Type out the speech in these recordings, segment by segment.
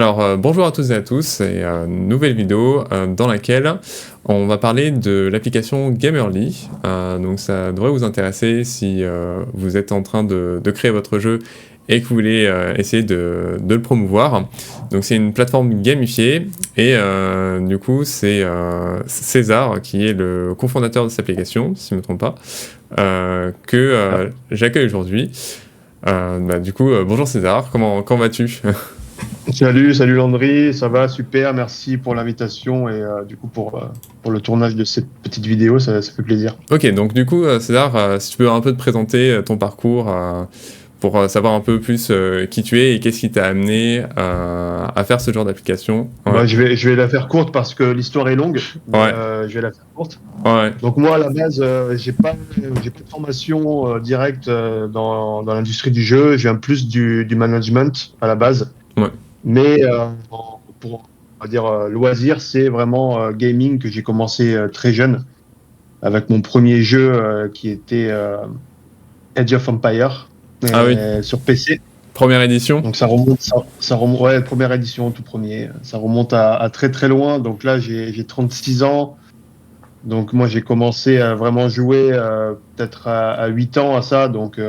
Bonjour à tous et à tous, et nouvelle vidéo dans laquelle on va parler de l'application Gamerly. Donc ça devrait vous intéresser si vous êtes en train de créer votre jeu et que vous voulez essayer de le promouvoir. Donc c'est une plateforme gamifiée et du coup c'est César qui est le cofondateur de cette application, si je ne me trompe pas, que j'accueille aujourd'hui. Bonjour César, comment vas-tu? Salut Landry, ça va, super, merci pour l'invitation et pour le tournage de cette petite vidéo, ça fait plaisir. Ok, donc du coup, César, si tu peux un peu te présenter ton parcours pour savoir un peu plus qui tu es et qu'est-ce qui t'a amené à faire ce genre d'application. Ouais. Bah, je vais la faire courte parce que l'histoire est longue, mais Ouais. je vais la faire courte. Ouais. Donc moi, à la base, j'ai pas de formation directe dans l'industrie du jeu, je viens plus du management à la base. Ouais. Mais pour on va dire loisir, c'est vraiment gaming que j'ai commencé très jeune avec mon premier jeu qui était Age of Empire Ah oui. sur PC. Première édition. Donc ça remonte, ouais, première édition, tout premier. Ça remonte à très très loin. Donc là, j'ai 36 ans. Donc moi, j'ai commencé à vraiment jouer peut-être à 8 ans à ça. Donc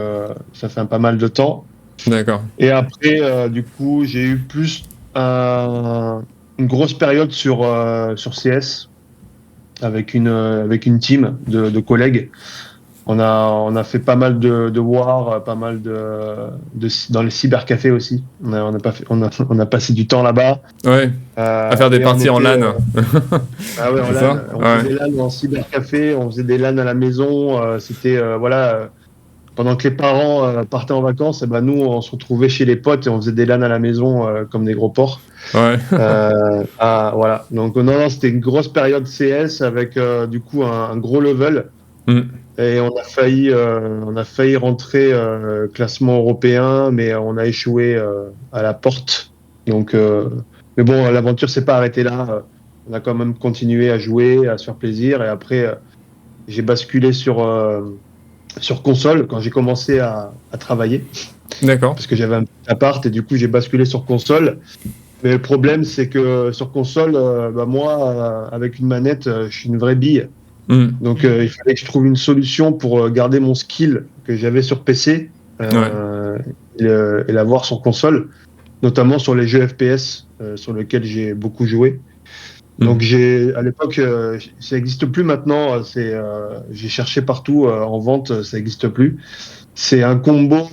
ça fait pas mal de temps. D'accord. Et après, du coup, j'ai eu plus une grosse période sur CS avec une team de collègues. On a fait pas mal de war, pas mal dans les cybercafés aussi. On a passé du temps là-bas. Ouais. À faire des parties en LAN. Ah ouais, en C'est LAN. ça. On Ouais. faisait des LAN en cybercafé, on faisait des LAN à la maison. C'était voilà. Pendant que les parents partaient en vacances, et ben nous, on se retrouvait chez les potes et on faisait des LAN à la maison comme des gros porcs. Ouais. Voilà. Donc non, c'était une grosse période CS avec du coup un gros level. Mm. Et on a failli rentrer classement européen, mais on a échoué à la porte. Donc, mais bon, l'aventure s'est pas arrêtée là. On a quand même continué à jouer, à se faire plaisir. Et après, j'ai basculé sur console quand j'ai commencé à travailler. D'accord. Parce que j'avais un petit appart et du coup, j'ai basculé sur console. Mais le problème, c'est que sur console, moi, avec une manette, je suis une vraie bille. Mm. Donc, il fallait que je trouve une solution pour garder mon skill que j'avais sur PC et l'avoir sur console, notamment sur les jeux FPS sur lesquels j'ai beaucoup joué. Donc, à l'époque, ça n'existe plus maintenant. J'ai cherché partout en vente, ça n'existe plus. C'est un combo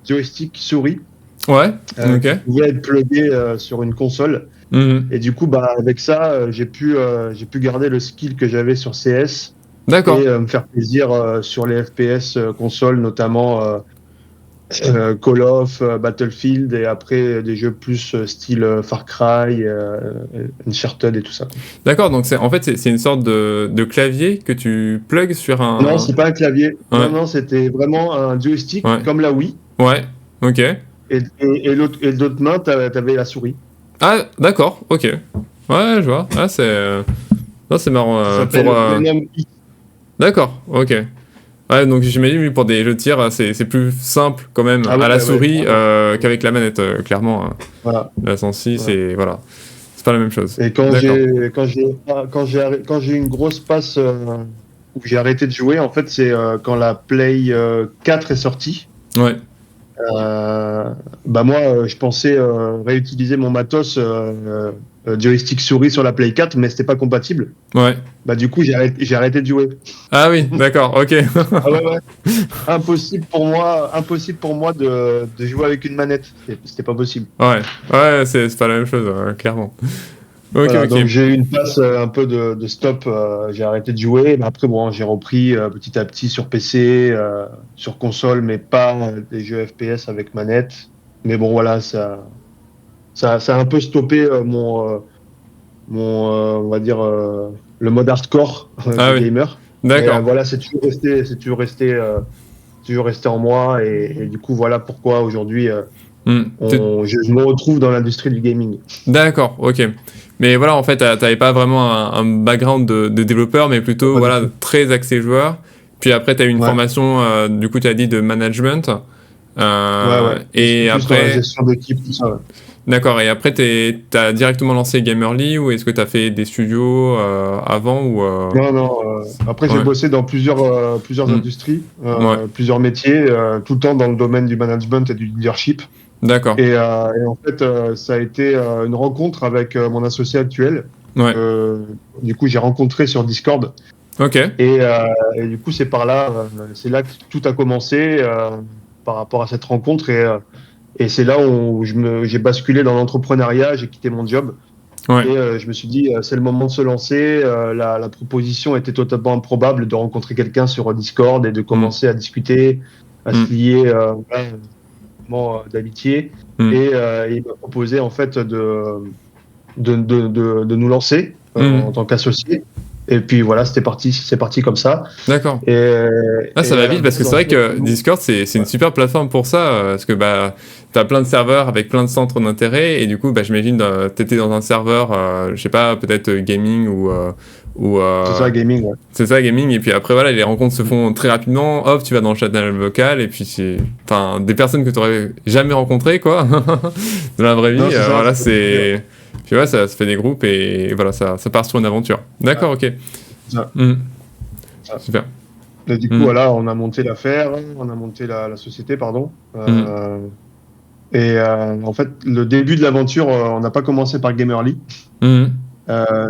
joystick souris Ouais. Ok. qui pouvait être plugué sur une console. Mm. Et du coup, avec ça, j'ai pu garder le skill que j'avais sur CS. D'accord. Et me faire plaisir sur les FPS console, notamment Call of, Battlefield, et après des jeux plus style Far Cry, Uncharted et tout ça. D'accord. Donc c'est une sorte de clavier que tu plugs sur un. Non, c'est pas un clavier. Ouais. Non, c'était vraiment un joystick comme la Wii. Ouais. Ok. Et l'autre main, t'avais la souris. Ah, d'accord, ok. Ouais, je vois. Ah, non, c'est marrant. Ça s'appelle Venom X. D'accord, ok. Ouais, donc j'imagine, oui, pour des jeux de tir, c'est plus simple quand même Ah ouais, à la ouais, souris ouais. qu'avec la manette, clairement. Voilà. La sensi, Voilà. voilà. C'est pas la même chose. Et quand j'ai eu une grosse passe où j'ai arrêté de jouer, en fait, c'est quand la Play 4 est sortie. Ouais. Moi, je pensais réutiliser mon matos joystick souris sur la Play 4, mais c'était pas compatible. Ouais. Du coup, j'ai arrêté de jouer. Ah oui, d'accord, ok. Ah ouais. Impossible pour moi de jouer avec une manette. C'était pas possible. Ouais, c'est pas la même chose, clairement. Ok, Voilà, ok. donc j'ai eu une passe un peu de stop, j'ai arrêté de jouer, mais après bon, j'ai repris petit à petit sur PC, sur console, mais pas des jeux FPS avec manette. Mais bon voilà, ça a un peu stoppé on va dire le mode hardcore Ah du oui, gamer. Mais d'accord. voilà, c'est toujours resté en moi et du coup voilà pourquoi aujourd'hui je me retrouve dans l'industrie du gaming. D'accord, ok. Mais voilà, en fait, t'avais pas vraiment un background de développeur, mais plutôt Pas du voilà, tout. très axé joueur. Puis après, t'as eu une Ouais. formation, du coup, tu as dit de management. Ouais. Et Plus dans la après, gestion d'équipe, tout ça. Ouais. D'accord, et après, t'as directement lancé Gamerly ou est-ce que t'as fait des studios avant ou Non. Après, j'ai Ouais. bossé dans plusieurs Mm. industries, Ouais, plusieurs métiers, tout le temps dans le domaine du management et du leadership. d'accord. Et en fait, ça a été une rencontre avec mon associé actuel. Ouais, Du coup, j'ai rencontré sur Discord. ok. Et du coup, c'est là que tout a commencé par rapport à cette rencontre. Et c'est là où j'ai basculé dans l'entrepreneuriat, j'ai quitté mon job. Ouais. Et je me suis dit, c'est le moment de se lancer. La proposition était totalement improbable de rencontrer quelqu'un sur Discord et de Mm. commencer à discuter, à se Mm. lier voilà, d'amitié. Mm. Et il m'a proposé en fait de nous lancer en Mm. tant qu'associé. Et puis voilà, c'est parti comme ça. D'accord. Ah, ça Et va à la vite parce que base, c'est en vrai fait, que Discord, c'est une super plateforme pour ça, parce que bah, t'as plein de serveurs avec plein de centres d'intérêt, et du coup, bah, j'imagine, t'étais dans un serveur, je sais pas, peut-être gaming ou c'est ça, gaming. Ouais. c'est ça, gaming, et puis après, voilà, les rencontres se font très rapidement, hop, tu vas dans le channel vocal, et puis c'est, enfin, des personnes que t'aurais jamais rencontrées, quoi, dans la vraie Non, vie, c'est ça. voilà, c'est, puis ouais, ça se fait des groupes, et voilà, ça part sur une aventure. D'accord, ok. Ça. Mm. Ça. Super. Et du coup, Mm. voilà, on a monté l'affaire, on a monté la société, pardon. Mm. En fait, le début de l'aventure, on n'a pas commencé par Gamerly. Mm.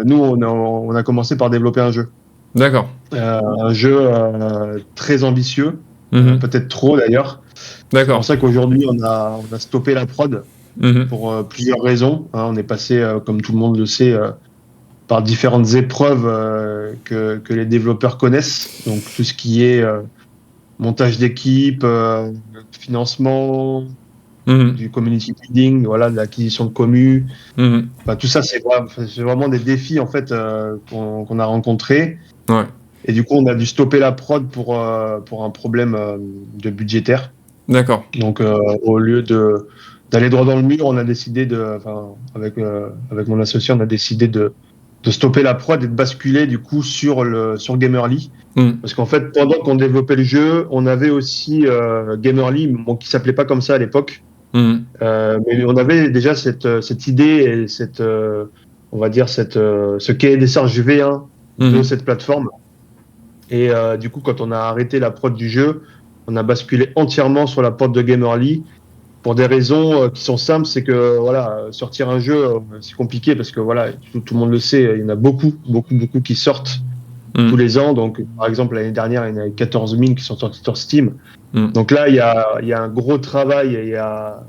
Nous, on a commencé par développer un jeu. D'accord. Un jeu très ambitieux, Mhm. peut-être trop d'ailleurs. C'est pour D'accord. ça qu'aujourd'hui, on a stoppé la prod Mhm. pour plusieurs raisons. Hein. On est passé, comme tout le monde le sait, par différentes épreuves que les développeurs connaissent. Donc tout ce qui est montage d'équipe, financement, Mhm. du community building, voilà, de l'acquisition de commu. Mhm. Enfin, tout ça, c'est vraiment des défis en fait qu'on a rencontrés. Ouais. Et du coup, on a dû stopper la prod pour un problème de budgétaire. D'accord. Donc, au lieu d'aller droit dans le mur, on a décidé avec mon associé, on a décidé de stopper la prod et de basculer du coup sur Gamerly. Mhm. Parce qu'en fait, pendant qu'on développait le jeu, on avait aussi Gamerly, bon, qui s'appelait pas comme ça à l'époque. Mhm. Mais on avait déjà cette idée et on va dire ce cahier des charges V1 de Mhm. cette plateforme. Et du coup, quand on a arrêté la prod du jeu, on a basculé entièrement sur la prod de Gamerly pour des raisons qui sont simples. C'est que voilà, sortir un jeu, c'est compliqué parce que voilà, tout le monde le sait, il y en a beaucoup qui sortent tous Mhm. les ans. Donc, par exemple, l'année dernière, il y en a 14 000 qui sont sortis sur Steam. Mhm. Donc là, il y a un gros travail, il y a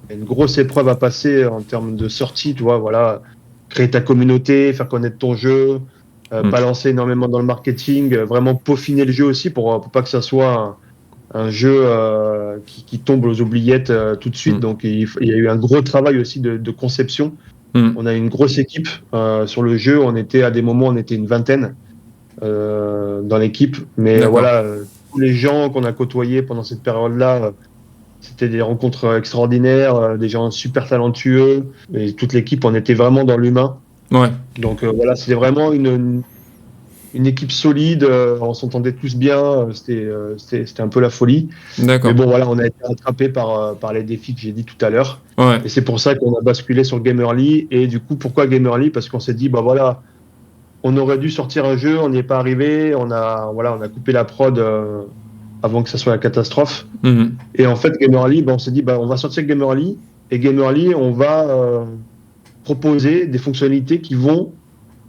une grosse épreuve à passer en termes de sortie, tu vois, voilà, créer ta communauté, faire connaître ton jeu, Mhm. balancer énormément dans le marketing, vraiment peaufiner le jeu aussi pour pas que ça soit un jeu qui tombe aux oubliettes tout de suite. Mhm. Donc il y a eu un gros travail aussi de conception. Mhm. On a une grosse équipe sur le jeu. On était à des moments, on était une vingtaine dans l'équipe. Mais D'accord. voilà, tous les gens qu'on a côtoyés pendant cette période-là, c'était des rencontres extraordinaires, des gens super talentueux. Et toute l'équipe, on était vraiment dans l'humain. Ouais. Donc voilà, c'était vraiment une équipe solide. On s'entendait tous bien. C'était un peu la folie. Mais D'accord. bon, voilà, on a été rattrapé par les défis que j'ai dit tout à l'heure. Ouais. Et c'est pour ça qu'on a basculé sur Gamerly. Et du coup, pourquoi Gamerly? Parce qu'on s'est dit, bah voilà, on aurait dû sortir un jeu, on n'y est pas arrivé. On a coupé la prod avant que ça soit la catastrophe. Mhm. Et en fait, Gamerly, bah, on s'est dit, bah, on va sortir Gamerly. Et Gamerly, on va proposer des fonctionnalités qui vont,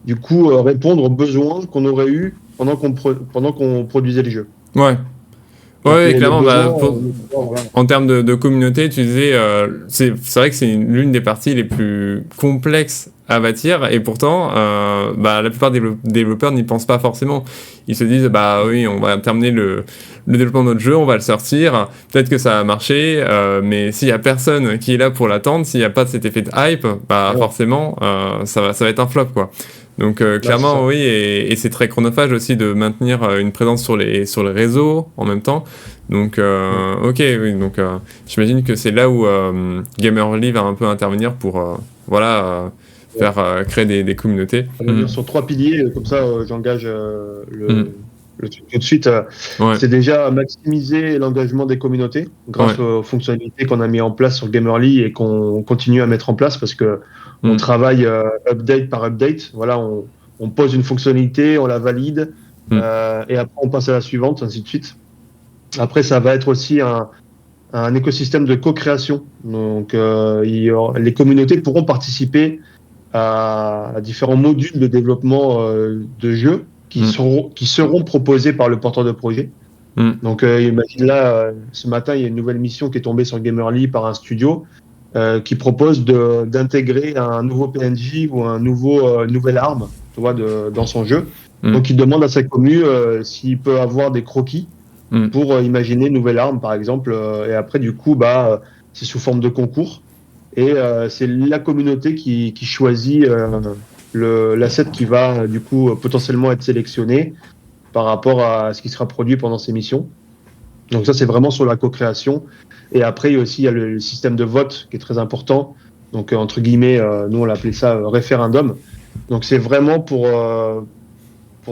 du coup, répondre aux besoins qu'on aurait eu pendant qu'on produisait le jeu. Ouais. Donc, Ouais, les clairement, besoins, bah, voilà. en termes de communauté, tu disais, c'est vrai que c'est l'une des parties les plus complexes à bâtir, et pourtant, bah, la plupart des développeurs n'y pensent pas forcément. Ils se disent, bah oui, on va terminer le développement de notre jeu, on va le sortir, peut-être que ça va marcher, mais s'il y a personne qui est là pour l'attendre, s'il n'y a pas cet effet de hype, bah Ouais. forcément, ça va être un flop, quoi. Donc Là, c'est clairement ça. oui, et c'est très chronophage aussi de maintenir une présence sur les réseaux en même temps. Donc Mm. ok, oui, donc j'imagine que c'est là où Gamerly va un peu intervenir pour voilà, Ouais. faire créer des communautés. On va Mhm. dire sur trois piliers, comme ça j'engage Mhm. le truc tout de suite, Ouais. c'est déjà maximiser l'engagement des communautés grâce aux fonctionnalités qu'on a mis en place sur Gamerly et qu'on continue à mettre en place parce que on travaille update par update. Voilà, on pose une fonctionnalité, on la valide et après on passe à la suivante, ainsi de suite. Après, ça va être aussi un écosystème de co-création. Donc, les communautés pourront participer à différents modules de développement de jeux qui seront proposés par le porteur de projet. Donc, imagine là, ce matin, il y a une nouvelle mission qui est tombée sur Gamerly par un studio qui propose d'intégrer un nouveau PNJ ou nouvelle arme, tu vois, dans son jeu. Donc, il demande à sa commu s'il peut avoir des croquis pour imaginer une nouvelle arme, par exemple. Et après, du coup, c'est sous forme de concours. Et c'est la communauté qui choisit l'asset qui va, du coup, potentiellement être sélectionné par rapport à ce qui sera produit pendant ces missions. Donc ça, c'est vraiment sur la co-création. Et après, il y a le système de vote qui est très important. Donc, entre guillemets, nous, on l'appelait ça référendum. Donc, c'est vraiment pour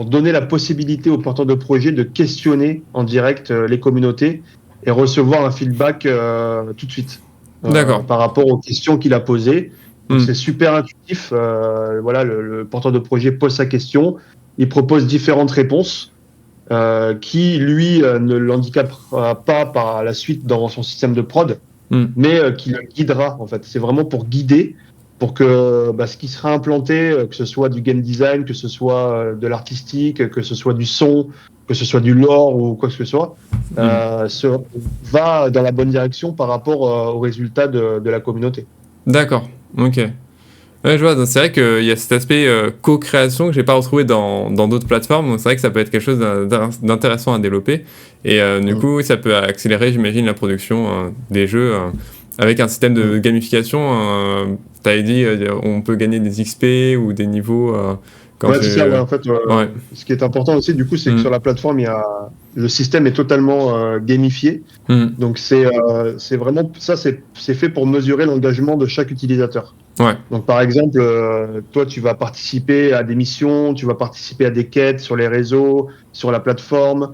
donner la possibilité aux porteurs de projet de questionner en direct les communautés et recevoir un feedback tout de suite par rapport aux questions qu'il a posées. Donc, c'est super intuitif. Voilà, le porteur de projet pose sa question, il propose différentes réponses qui, lui, ne l'handicapera pas par la suite dans son système de prod, mais qui le guidera, en fait. C'est vraiment pour guider, pour que ce qui sera implanté, que ce soit du game design, que ce soit de l'artistique, que ce soit du son, que ce soit du lore ou quoi que ce soit, va dans la bonne direction par rapport aux résultats de la communauté. D'accord, ok. Ouais, je vois, c'est vrai qu'il y a cet aspect co-création que j'ai pas retrouvé dans d'autres plateformes, donc c'est vrai que ça peut être quelque chose d'intéressant à développer, et du coup ça peut accélérer, j'imagine, la production des jeux avec un système de gamification. T'avais dit on peut gagner des XP ou des niveaux c'est ça, en fait, ce qui est important aussi, du coup, c'est que sur la plateforme, le système est totalement gamifié. Donc, c'est vraiment, ça, c'est fait pour mesurer l'engagement de chaque utilisateur. Ouais. Donc, par exemple, toi, tu vas participer à des missions, tu vas participer à des quêtes sur les réseaux, sur la plateforme,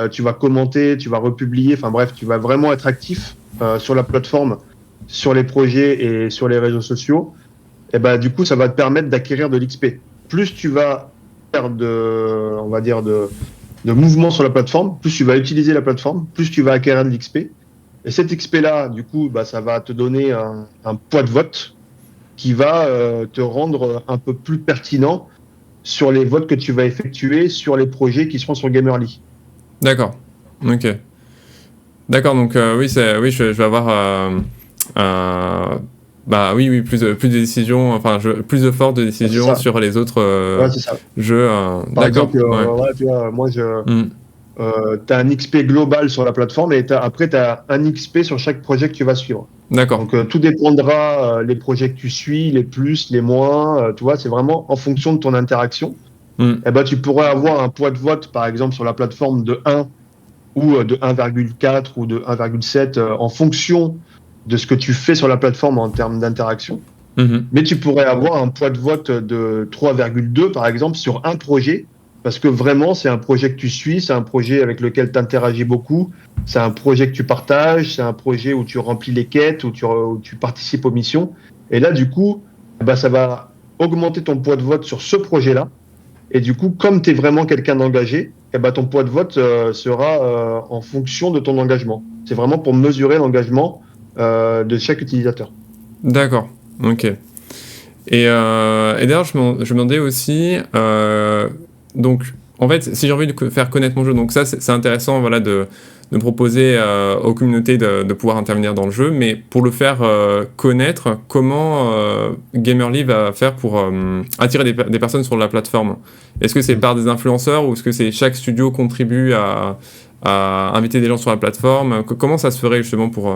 tu vas commenter, tu vas republier, enfin bref, tu vas vraiment être actif sur la plateforme, sur les projets et sur les réseaux sociaux. Et du coup, ça va te permettre d'acquérir de l'XP. Plus tu vas faire de mouvements sur la plateforme, plus tu vas utiliser la plateforme, plus tu vas acquérir de l'XP. Et cet XP-là, du coup, ça va te donner un poids de vote qui va te rendre un peu plus pertinent sur les votes que tu vas effectuer sur les projets qui seront sur Gamerly. D'accord. Ok. D'accord, donc je vais avoir plus de décisions, plus de force de décision sur les autres jeux. Par exemple, tu vois, moi, tu as un XP global sur la plateforme et après, tu as un XP sur chaque projet que tu vas suivre. D'accord. Donc, tout dépendra les projets que tu suis, les plus, les moins. Tu vois, c'est vraiment en fonction de ton interaction. Tu pourrais avoir un poids de vote, par exemple, sur la plateforme de 1 ou de 1,4 ou de 1,7 en fonction de ce que tu fais sur la plateforme en termes d'interaction. Mais tu pourrais avoir un poids de vote de 3,2 par exemple sur un projet parce que vraiment c'est un projet que tu suis, c'est un projet avec lequel tu interagis beaucoup, c'est un projet que tu partages, c'est un projet où tu remplis les quêtes, où tu participes aux missions. Et là du coup, ça va augmenter ton poids de vote sur ce projet-là. Et du coup, comme tu es vraiment quelqu'un d'engagé, ton poids de vote sera en fonction de ton engagement. C'est vraiment pour mesurer l'engagement de chaque utilisateur. D'accord, ok. Et d'ailleurs, je me demandais aussi, donc, en fait, si j'ai envie de faire connaître mon jeu, donc ça, c'est intéressant, voilà, de proposer aux communautés de pouvoir intervenir dans le jeu, mais pour le faire connaître, comment Gamerly va faire pour attirer des personnes sur la plateforme? Est-ce que c'est par des influenceurs ou est-ce que c'est chaque studio contribue à inviter des gens sur la plateforme? Comment ça se ferait justement pour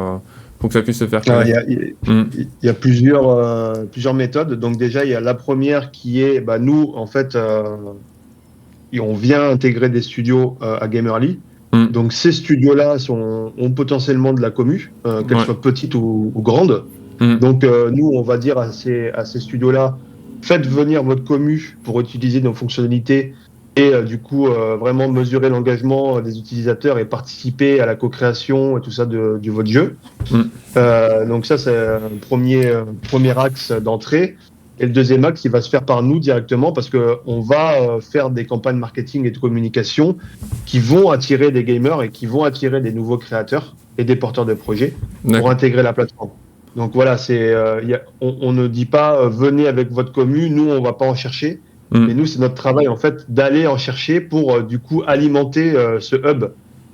que ça puisse se faire connaître? Il y a plusieurs méthodes. Donc déjà, il y a la première qui est, nous, en fait, on vient intégrer des studios à Gamerly. Donc ces studios-là ont potentiellement de la commu, qu'elles soient petites ou grandes. Donc nous, on va dire à ces studios-là, faites venir votre commu pour utiliser nos fonctionnalités et du coup vraiment mesurer l'engagement des utilisateurs et participer à la co-création et tout ça du votre jeu. Donc ça, c'est un premier axe d'entrée. Et le deuxième axe, il va se faire par nous directement parce qu'on va faire des campagnes marketing et de communication qui vont attirer des gamers et qui vont attirer des nouveaux créateurs et des porteurs de projets pour intégrer la plateforme. Donc voilà, on ne dit pas venez avec votre commu, nous on va pas en chercher. Mais nous, c'est notre travail en fait d'aller en chercher pour du coup alimenter ce hub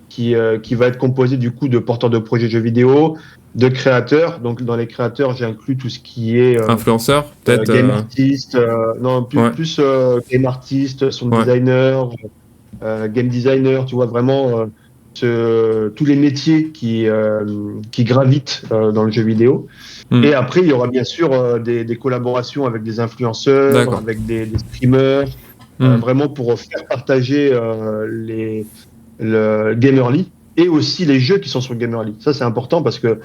qui va être composé du coup de porteurs de projets jeux vidéo, de créateurs. Donc dans les créateurs, j'inclus tout ce qui est influenceurs, peut-être game artiste, non plus game artiste, sound designer, game designer. Tu vois vraiment tous les métiers qui gravitent dans le jeu vidéo. Et après, il y aura bien sûr des collaborations avec des influenceurs, avec des streamers, vraiment pour faire partager le Gamerly et aussi les jeux qui sont sur Gamerly. Ça, c'est important parce que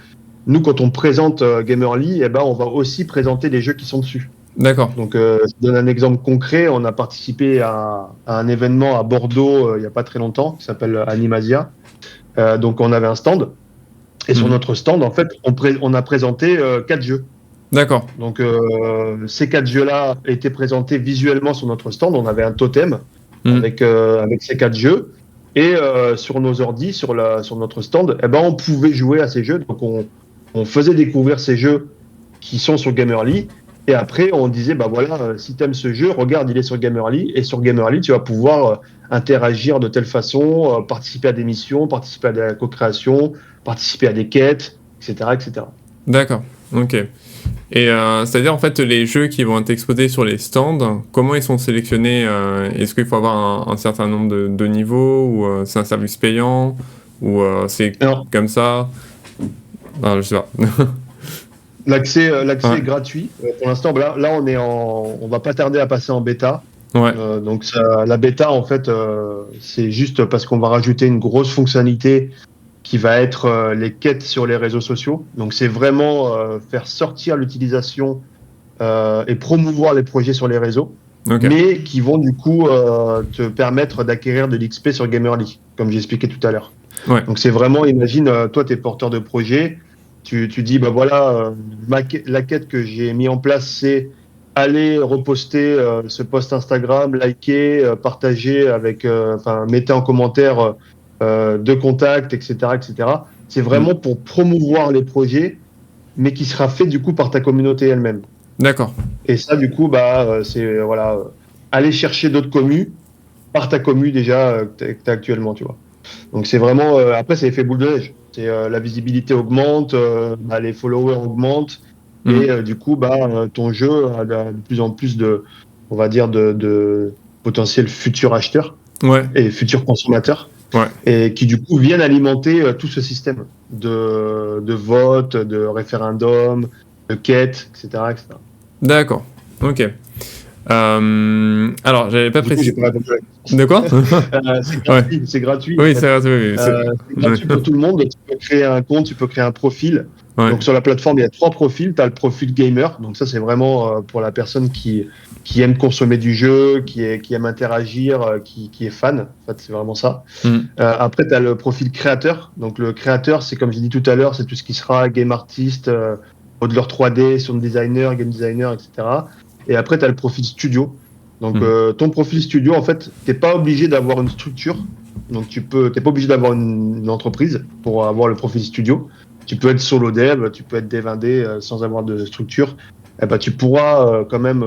nous, quand on présente Gamerly, eh ben, on va aussi présenter les jeux qui sont dessus. D'accord. Donc, je donne un exemple concret. On a participé à un événement à Bordeaux il n'y a pas très longtemps qui s'appelle Animasia. Donc, on avait un stand. Et sur notre stand, en fait, on a présenté 4 jeux. D'accord. Donc, ces 4 jeux-là étaient présentés visuellement sur notre stand. On avait un totem avec ces 4 jeux. Et sur nos ordis, sur notre stand, eh ben, on pouvait jouer à ces jeux. Donc, on faisait découvrir ces jeux qui sont sur Gamerly. Et après, on disait, bah voilà, si tu aimes ce jeu, regarde, il est sur Gamerly. Et sur Gamerly, tu vas pouvoir interagir de telle façon, participer à des missions, participer à de la co-création, participer à des quêtes, etc. etc. D'accord, ok. Et c'est-à-dire, en fait, les jeux qui vont être exposés sur les stands, comment ils sont sélectionnés Est-ce qu'il faut avoir un certain nombre de niveaux, ou c'est un service payant, ou c'est comme ça? Non, je sais pas. L'accès est gratuit. Pour l'instant, là on va pas tarder à passer en bêta. Donc la bêta, en fait, c'est juste parce qu'on va rajouter une grosse fonctionnalité qui va être les quêtes sur les réseaux sociaux. Donc c'est vraiment faire sortir l'utilisation et promouvoir les projets sur les réseaux, mais qui vont du coup te permettre d'acquérir de l'XP sur Gamerly, comme j'ai expliqué tout à l'heure. Donc c'est vraiment, imagine, toi tu es porteur de projet, tu dis, bah voilà, la quête que j'ai mis en place, c'est aller reposter ce post Instagram, liker, partager avec, mettez en commentaire de contacts, etc., etc. C'est vraiment pour promouvoir les projets, mais qui sera fait du coup par ta communauté elle-même. D'accord. Et ça, du coup, c'est voilà, aller chercher d'autres communes par ta commune déjà que tu as actuellement, tu vois. Donc c'est vraiment, après c'est l'effet boule de neige. C'est la visibilité augmente, les followers augmentent, et du coup, ton jeu a de plus en plus on va dire, de potentiels futurs acheteurs et futurs consommateurs. Et qui du coup viennent alimenter tout ce système de vote, de référendum, de quête, etc. etc. D'accord, ok. Alors, j'avais pas précisé. De quoi? C'est gratuit. Oui, c'est gratuit. Oui, c'est gratuit pour tout le monde. Tu peux créer un compte, tu peux créer un profil. Donc sur la plateforme, il y a 3 profils. Tu as le profil gamer. Donc ça, c'est vraiment pour la personne qui aime consommer du jeu, qui aime interagir, qui est fan. En fait, c'est vraiment ça. Après, tu as le profil créateur. Donc le créateur, c'est comme j'ai dit tout à l'heure, c'est tout ce qui sera game artiste, modeler 3D, sound designer, game designer, etc. Et après, tu as le profil studio. Donc, ton profil studio, en fait, tu n'es pas obligé d'avoir une structure. Donc, tu n'es pas obligé d'avoir une entreprise pour avoir le profil studio. Tu peux être solo dev, tu peux être dev indé sans avoir de structure. Eh ben, tu pourras quand même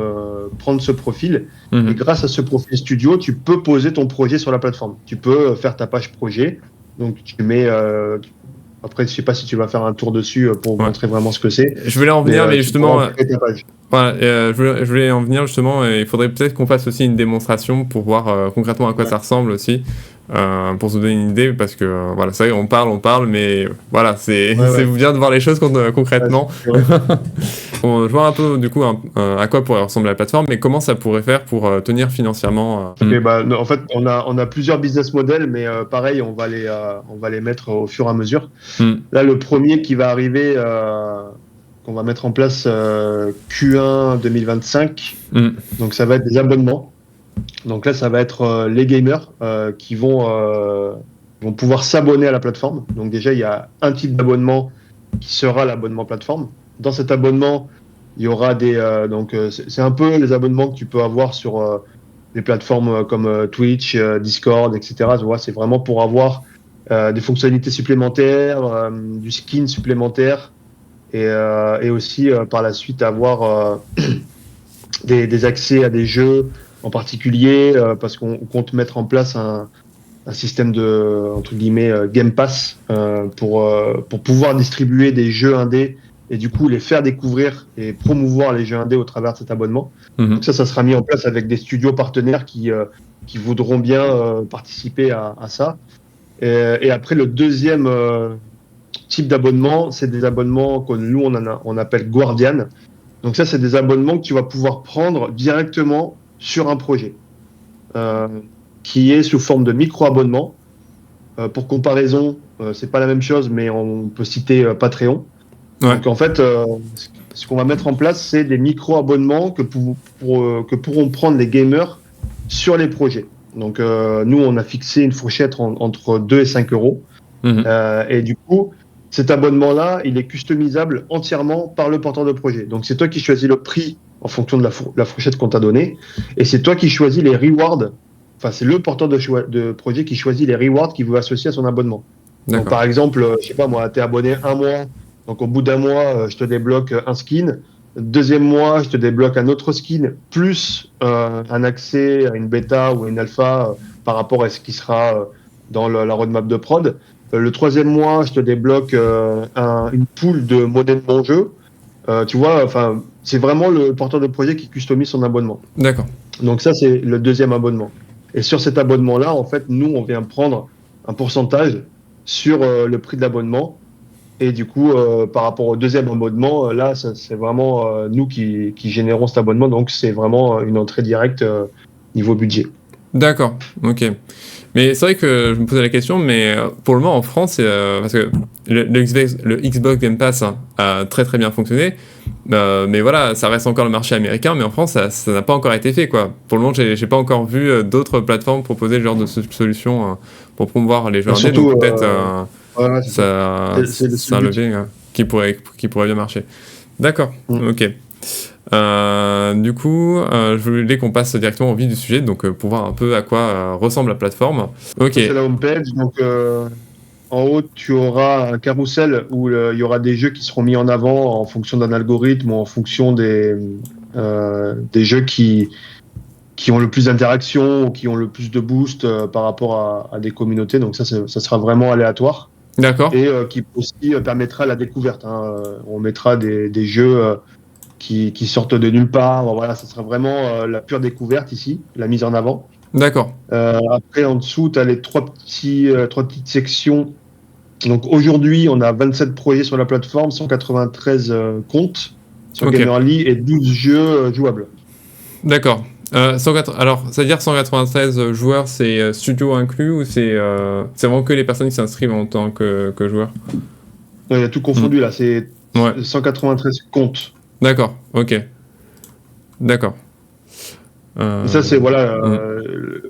prendre ce profil. Et grâce à ce profil studio, tu peux poser ton projet sur la plateforme. Tu peux faire ta page projet. Donc, tu mets... Après, je sais pas si tu vas faire un tour dessus pour montrer vraiment ce que c'est. Je voulais en venir, mais justement... je voulais en venir justement, il faudrait peut-être qu'on fasse aussi une démonstration pour voir concrètement à quoi ça ressemble aussi, pour se donner une idée, parce que voilà, c'est vrai, on parle, mais voilà, c'est bien de voir les choses concrètement. Je vois un peu du coup à quoi pourrait ressembler la plateforme, mais comment ça pourrait faire pour tenir financièrement. En fait, on a plusieurs business models, mais pareil, on va les mettre au fur et à mesure. Là, le premier qui va arriver, qu'on va mettre en place Q1 2025, donc ça va être des abonnements. Donc là, ça va être les gamers qui vont pouvoir s'abonner à la plateforme. Donc déjà, il y a un type d'abonnement qui sera l'abonnement plateforme. Dans cet abonnement, il y aura c'est un peu les abonnements que tu peux avoir sur des plateformes comme Twitch, Discord, etc. Tu vois, c'est vraiment pour avoir des fonctionnalités supplémentaires, du skin supplémentaire et aussi par la suite avoir des accès à des jeux en particulier parce qu'on compte mettre en place un système de entre guillemets Game Pass pour pouvoir distribuer des jeux indés et du coup les faire découvrir et promouvoir les jeux indés au travers de cet abonnement. Donc ça sera mis en place avec des studios partenaires qui voudront bien participer à ça. Et après le deuxième type d'abonnement, c'est des abonnements que nous on appelle Guardian. Donc ça, c'est des abonnements que tu vas pouvoir prendre directement sur un projet, qui est sous forme de micro-abonnement. Pour comparaison, c'est pas la même chose, mais on peut citer Patreon. Ouais. Donc en fait, ce qu'on va mettre en place, c'est des micro-abonnements que pourront prendre les gamers sur les projets. Donc nous, on a fixé une fourchette entre 2 et 5 euros. Et du coup, cet abonnement-là, il est customisable entièrement par le porteur de projet. Donc, c'est toi qui choisis le prix en fonction de la fourchette qu'on t'a donnée. Et c'est toi qui choisis les rewards. Enfin, c'est le porteur de projet qui choisit les rewards qu'il veut associer à son abonnement. Donc, par exemple, je sais pas moi, t'es abonné un mois. Donc, au bout d'un mois, je te débloque un skin. Deuxième mois, je te débloque un autre skin, plus un accès à une bêta ou à une alpha par rapport à ce qui sera dans la roadmap de prod. Le troisième mois, je te débloque une pool de modèles de mon jeu. Tu vois, enfin, c'est vraiment le porteur de projet qui customise son abonnement. D'accord. Donc ça, c'est le deuxième abonnement. Et sur cet abonnement-là, en fait, nous, on vient prendre un pourcentage sur le prix de l'abonnement. Et du coup, par rapport au deuxième abonnement, là, c'est vraiment nous qui générons cet abonnement. Donc, c'est vraiment une entrée directe niveau budget. D'accord, ok. Mais c'est vrai que je me posais la question, mais pour le moment en France, parce que le Xbox Game Pass a très très bien fonctionné, mais voilà, ça reste encore le marché américain, mais en France, ça n'a pas encore été fait, quoi. Pour le moment, j'ai pas encore vu d'autres plateformes proposer ce genre de solution pour promouvoir les jeux indés, donc peut-être c'est un levier qui pourrait bien marcher. D'accord, ok. Du coup, je voulais qu'on passe directement au vif du sujet, donc pour voir un peu à quoi ressemble la plateforme. Ok. C'est la homepage, donc en haut tu auras un carrousel où il y aura des jeux qui seront mis en avant en fonction d'un algorithme ou en fonction des jeux qui ont le plus d'interactions ou qui ont le plus de boost par rapport à des communautés. Donc ça sera vraiment aléatoire. D'accord. Et qui aussi permettra la découverte. On mettra des jeux qui sortent de nulle part. Voilà, ça sera vraiment la pure découverte ici, la mise en avant. D'accord. Après, en dessous, tu as les trois petites sections. Donc aujourd'hui, on a 27 projets sur la plateforme, 193 comptes sur Gamerly et 12 jeux jouables. D'accord. Alors, c'est-à-dire 193 joueurs, c'est studio inclus ou c'est vraiment que les personnes qui s'inscrivent en tant que joueurs? Il y a tout confondu là, c'est 193 comptes. D'accord, ok. D'accord. Ça, c'est voilà.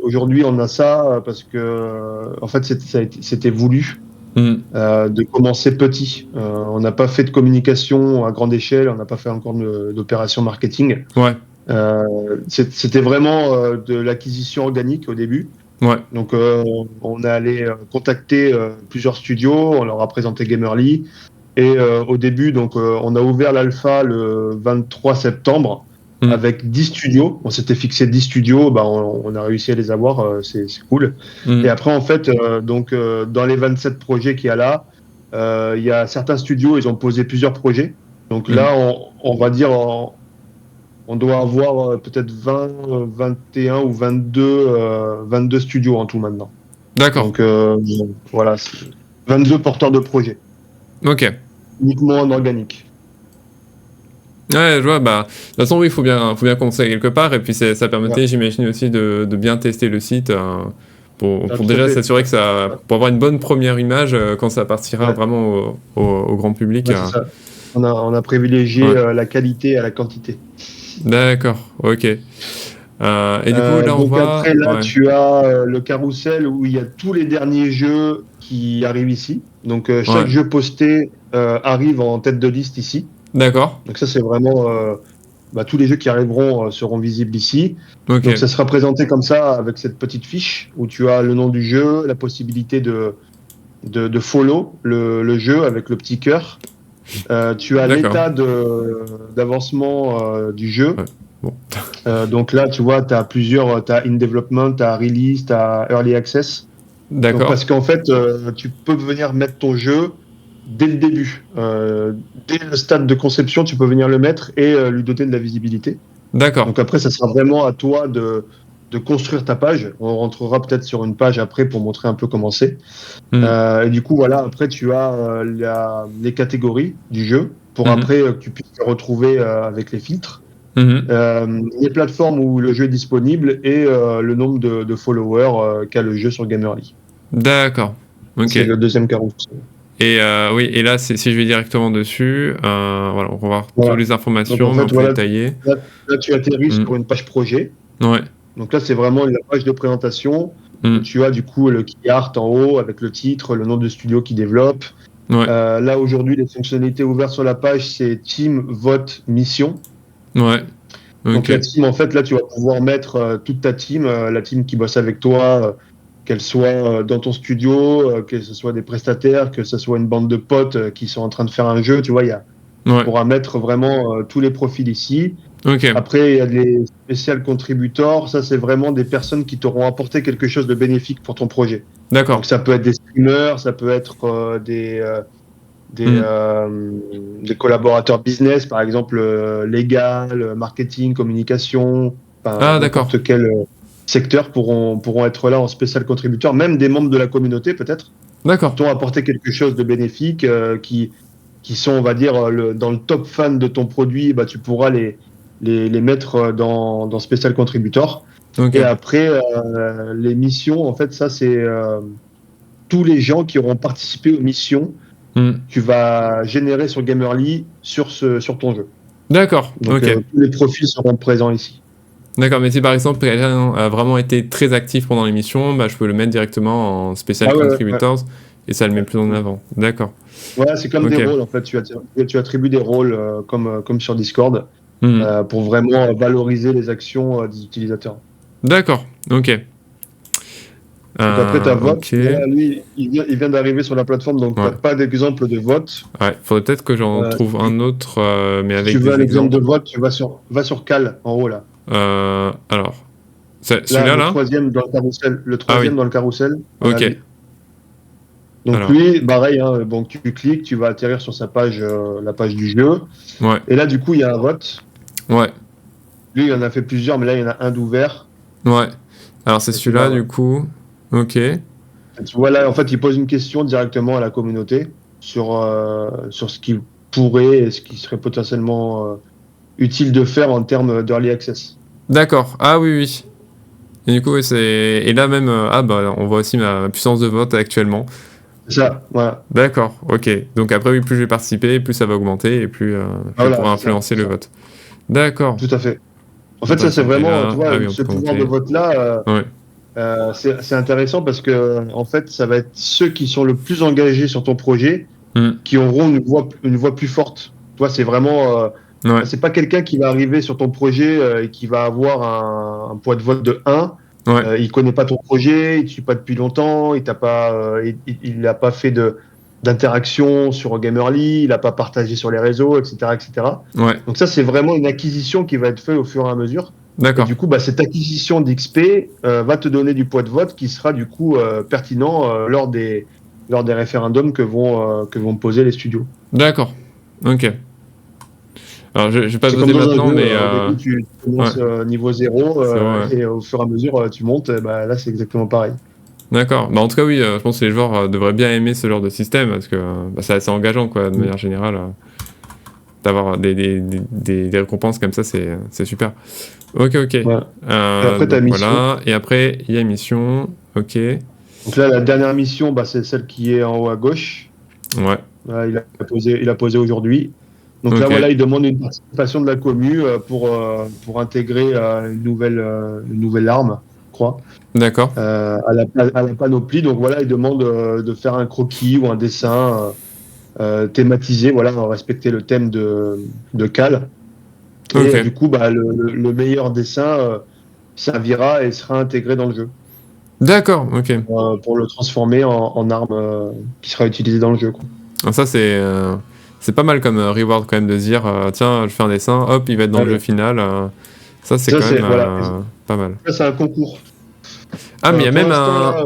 Aujourd'hui, on a ça parce que, en fait, c'était voulu de commencer petit. On n'a pas fait de communication à grande échelle, on n'a pas fait encore d'opération marketing. Ouais. C'était vraiment de l'acquisition organique au début. Ouais. Donc, on est allé contacter plusieurs studios, on leur a présenté Gamerly. Et au début, donc, on a ouvert l'alpha le 23 septembre avec 10 studios. On s'était fixé 10 studios, on a réussi à les avoir, c'est cool. Et après, en fait, dans les 27 projets qu'il y a là, il y a certains studios, ils ont posé plusieurs projets. Donc là, on va dire, on doit avoir peut-être 20, 21 ou 22 studios en tout maintenant. D'accord. Donc voilà, 22 porteurs de projets. Ok. Uniquement en organique. Ouais, je vois, de toute façon, oui, il faut bien commencer quelque part, et puis ça permettait, j'imagine aussi, de bien tester le site pour déjà s'assurer que pour avoir une bonne première image quand ça partira vraiment au grand public. Ouais, c'est ça. On a privilégié la qualité à la quantité. D'accord, ok. Et du coup, là, on Donc voit... après, là, Ouais, tu as le carrousel où il y a tous les derniers jeux qui arrivent ici. Donc chaque ouais. jeu posté arrive en tête de liste ici. D'accord. Donc ça, c'est vraiment tous les jeux qui arriveront seront visibles ici. Ok. Donc ça sera présenté comme ça avec cette petite fiche où tu as le nom du jeu, la possibilité de follow le jeu avec le petit cœur. Tu as D'accord. l'état d'avancement du jeu. Ouais. Bon. Donc là, tu vois, tu as plusieurs, tu as in development, tu as release, tu as early access. Donc D'accord. parce qu'en fait, tu peux venir mettre ton jeu dès le début. Dès le stade de conception, tu peux venir le mettre et lui doter de la visibilité. D'accord. Donc après, ça sera vraiment à toi de construire ta page. On rentrera peut-être sur une page après pour montrer un peu comment c'est. Hmm. Et du coup, voilà, après, tu as les catégories du jeu pour Mhm. après que tu puisses te retrouver avec les filtres. Mhm. Les plateformes où le jeu est disponible et le nombre de followers qu'a le jeu sur Gamerly. D'accord. Ok. C'est le deuxième carrousel. Et oui, et là, si je vais directement dessus, voilà, on va voir toutes Voilà. les Donc en informations, mais en fait, plus voilà, détaillées. là, tu atterris Hmm. sur une page projet. Ouais. Donc là, c'est vraiment la page de présentation où Hmm. tu as du coup le key art en haut avec le titre, le nom de studio qui développe. Ouais. Là, aujourd'hui, les fonctionnalités ouvertes sur la page, c'est team, vote, mission. Ouais. Donc Ok. la team, en fait, là, tu vas pouvoir mettre toute ta team, la team qui bosse avec toi, qu'elle soit dans ton studio, que ce soit des prestataires, que ce soit une bande de potes qui sont en train de faire un jeu. Tu vois, tu Ouais. pourras mettre vraiment tous les profils ici. Ok. Après, il y a des spécial contributors. Ça, c'est vraiment des personnes qui t'auront apporté quelque chose de bénéfique pour ton projet. D'accord. Donc ça peut être des streamers, ça peut être Hmm. des collaborateurs business, par exemple légal, marketing, communication, enfin, Ah, d'accord. n'importe quel secteur pourront être là en spécial contributeur, même des membres de la communauté peut-être, qui D'accord. t'ont apporté quelque chose de bénéfique, qui sont, on va dire, dans le top fan de ton produit, bah, tu pourras les mettre dans spécial contributeur. Ok. Et après, les missions, en fait, ça, c'est tous les gens qui auront participé aux missions Hmm. tu vas générer sur Gamerly sur ton jeu. D'accord. Donc Ok. tous les profils seront présents ici. D'accord, mais si par exemple quelqu'un a vraiment été très actif pendant l'émission, bah, je peux le mettre directement en Special Ah ouais. Contributors et ça le met plus en Ouais. avant. D'accord. Voilà, c'est comme des Ok. rôles en fait. Tu attribues des rôles comme sur Discord Hmm. pour vraiment valoriser les actions des utilisateurs. D'accord. Ok. Donc après, tu as vote. Ok. Là, lui, il vient d'arriver sur la plateforme, donc tu Ouais. n'as pas d'exemple de vote. Ouais. Faudrait peut-être que j'en trouve un autre, mais Si tu avec veux un des exemple de exemples. vote, tu vas sur Cal en haut là. Alors, Là, celui-là le là? troisième dans le carrousel. Le Ah troisième oui. dans le carrousel. Voilà Ok. lui. Donc Alors. lui, pareil, hein, bon, tu cliques, tu vas atterrir sur sa page, la page du jeu. Ouais. Et là, du coup, il y a un vote. Ouais. Lui, il en a fait plusieurs, mais là, il y en a un d'ouvert. Ouais. Alors c'est Et tu vas, celui-là ouais. du coup. Ok. Et tu vois là, en fait, il pose une question directement à la communauté sur ce qui pourrait et ce qui serait potentiellement utile de faire en termes d'early access. D'accord. Ah oui oui. Et du coup ouais, c'est et là même ah bah on voit aussi ma puissance de vote actuellement. C'est ça, voilà. D'accord. Ok. Donc après oui plus je vais participer, plus ça va augmenter et plus Ah, je voilà, pourrai c'est ça, influencer c'est le ça. vote. D'accord. Tout à fait. En fait, ça, c'est Intéressant. Et vraiment, tu là vois, ah oui on ce peut pouvoir de commenter. vote-là, Ouais. c'est intéressant parce que, en fait, ça va être ceux qui sont le plus engagés sur ton projet Hmm. qui auront une voix plus forte. Toi, c'est vraiment, Ouais. c'est pas quelqu'un qui va arriver sur ton projet et qui va avoir un poids de vote de 1. Ouais. Il connaît pas ton projet, il te suit pas depuis longtemps, il t'a pas, il n'a pas fait d'interaction sur Gamerly, il n'a pas partagé sur les réseaux, etc., etc. Ouais. Donc ça, c'est vraiment une acquisition qui va être faite au fur et à mesure. Et D'accord. du coup, bah, cette acquisition d'XP va te donner du poids de vote qui sera du coup pertinent lors des référendums que vont poser les studios. D'accord. Ok. Alors je vais pas C'est comme voter dans un maintenant jeu, mais au début, tu ouais. commences niveau 0 C'est vrai. Ouais. et au fur et à mesure, tu montes. Bah, là, c'est exactement pareil. D'accord. Bah en tout cas oui, je pense que les joueurs devraient bien aimer ce genre de système parce que bah, c'est assez engageant quoi de Mm. manière générale. D'avoir des récompenses comme ça, c'est super. Ok, ok. Voilà. Et après, tu as Donc mission. voilà. Et après, il y a mission. Ok. Donc là, la dernière mission, bah, c'est celle qui est en haut à gauche. Ouais. Voilà, il a posé aujourd'hui. Donc Ok. là, voilà, ils demandent une participation de la commu pour intégrer une nouvelle arme, je crois, D'accord. à la panoplie. Donc voilà, ils demandent de faire un croquis ou un dessin thématisé, voilà, respecter le thème de Cal. Et Ok. du coup, bah, le meilleur dessin servira et sera intégré dans le jeu D'accord. Ok. pour le transformer en arme qui sera utilisée dans le jeu, quoi. Alors ça, c'est pas mal comme reward quand même de se dire tiens, je fais un dessin, hop, il va être dans le jeu Ouais. final. Ça, c'est Ça, quand même c'est voilà. pas mal. Ça, c'est un concours. Ah, mais il y a Pour même l'instant, un. là,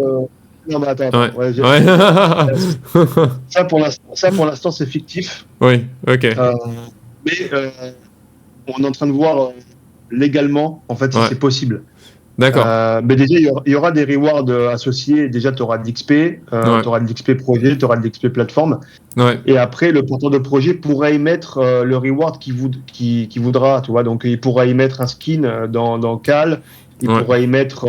non, mais attends. Ouais. Ouais, Ouais. ça, pour l'instant, c'est fictif. Oui, ok. Euh, mais on est en train de voir légalement, en fait, si Ouais. c'est possible. D'accord. Mais déjà, il y aura des rewards associés. Déjà, tu auras de l'XP, tu Ouais. auras de l'XP projet, tu auras de l'XP plateforme. Ouais. Et après, le porteur de projet pourra y mettre le reward qui voudra, tu vois. Donc, il pourra y mettre un skin dans Cal, il Ouais. pourra y mettre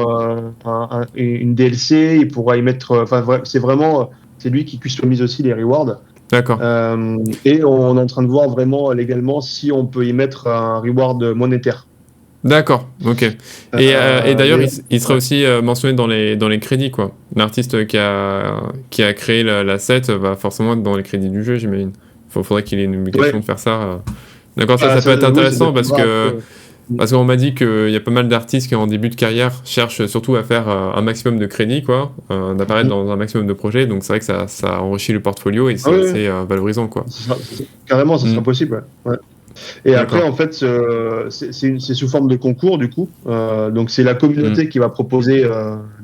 une DLC, il pourra y mettre. Enfin, c'est vraiment. C'est lui qui customise aussi les rewards. D'accord. Et on est en train de voir vraiment légalement si on peut y mettre un reward monétaire. D'accord, ok. Et d'ailleurs, Mais, il sera ouais. aussi mentionné dans les crédits, quoi. L'artiste qui a créé l'asset va forcément être dans les crédits du jeu, j'imagine. Faudrait qu'il ait une obligation Ouais. de faire ça. D'accord, Ah, ça peut être oui, ça intéressant dépendra. parce qu'on m'a dit qu'il y a pas mal d'artistes qui, en début de carrière, cherchent surtout à faire un maximum de crédits, quoi, d'apparaître dans un maximum de projets. Donc c'est vrai que ça enrichit le portfolio et Ah c'est oui, assez valorisant, quoi. carrément, ça sera Mm. possible. Ouais. Ouais. Et après, D'accord. en fait, c'est sous forme de concours, du coup. Donc, c'est la communauté qui va proposer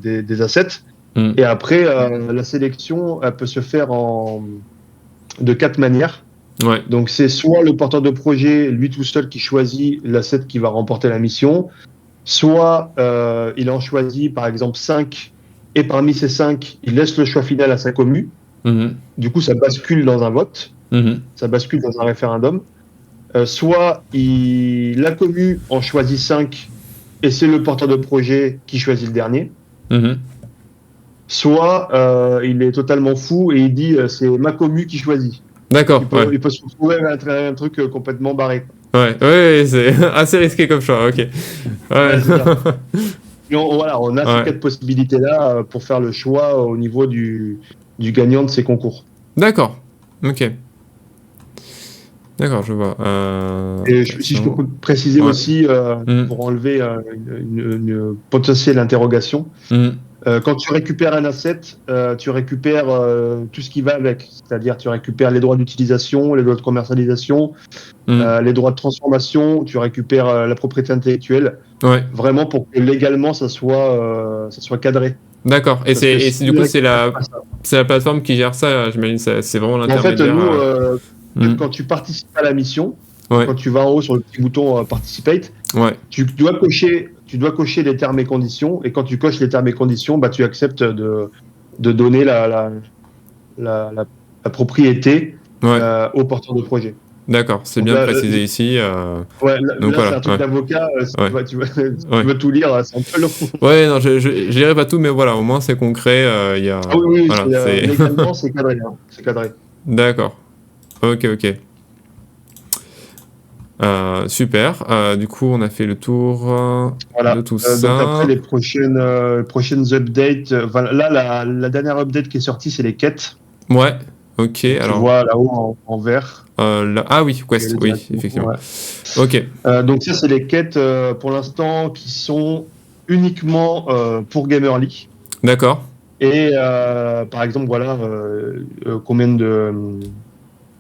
des assets. Mm. Et après, la sélection, elle peut se faire de 4 manières. Ouais. Donc, c'est soit le porteur de projet, lui tout seul, qui choisit l'asset qui va remporter la mission. Soit il en choisit, par exemple, 5. Et parmi ces 5, il laisse le choix final à sa commu. Mhm. Du coup, ça bascule dans un vote. Mhm. Ça bascule dans un référendum. Soit la commu en choisit 5 et c'est le porteur de projet qui choisit le dernier. Mhm. Soit il est totalement fou et il dit c'est ma commu qui choisit. D'accord, ouais. Il peut se retrouver avec un truc complètement barré. Ouais, ouais, c'est assez risqué comme choix, ok. Ouais. Ouais, c'est ça. Et voilà, on a ces Ouais. 4 possibilités-là pour faire le choix au niveau du gagnant de ces concours. D'accord, ok. D'accord, je vois. Et si je peux préciser Ouais. aussi, Mm. pour enlever une potentielle interrogation, Mm. quand tu récupères un asset, tu récupères tout ce qui va avec. C'est-à-dire, tu récupères les droits d'utilisation, les droits de commercialisation, Mm. les droits de transformation, tu récupères la propriété intellectuelle, Ouais, vraiment pour que légalement ça soit cadré. d'accord. Et Parce que si du tu coup, récupères pas ça. c'est la plateforme qui gère ça, j'imagine. C'est vraiment En fait, l'intermédiaire. nous, Mm. quand tu participes à la mission, Ouais, quand tu vas en haut sur le petit bouton Participate, ouais, tu dois cocher les termes et conditions, et quand tu coches les termes et conditions, bah, tu acceptes de donner la propriété ouais. au porteur de projet. D'accord, c'est Donc bien là, précisé ici. ouais, Donc là c'est voilà, un truc ouais. d'avocat, Ouais. si Ouais. tu veux tout lire, c'est un peu long. Ouais, non, je dirais pas tout, mais voilà, au moins c'est concret. Il y a, Ah oui, oui, voilà, c'est. légalement, c'est cadré. Hein, c'est cadré. D'accord. Ok, ok. Super. Du coup, on a fait le tour de Voilà. tout Donc après, ça. les prochaines updates, voilà, là, la dernière update qui est sortie, c'est les quêtes. Ouais. Ok. Donc, tu Alors, vois là-haut en vert. ah oui, Tu peux y Quest. aller Oui, directement. effectivement. Ouais. Ok. Donc ça, c'est les quêtes pour l'instant qui sont uniquement pour Gamerly. D'accord. Et par exemple, voilà, combien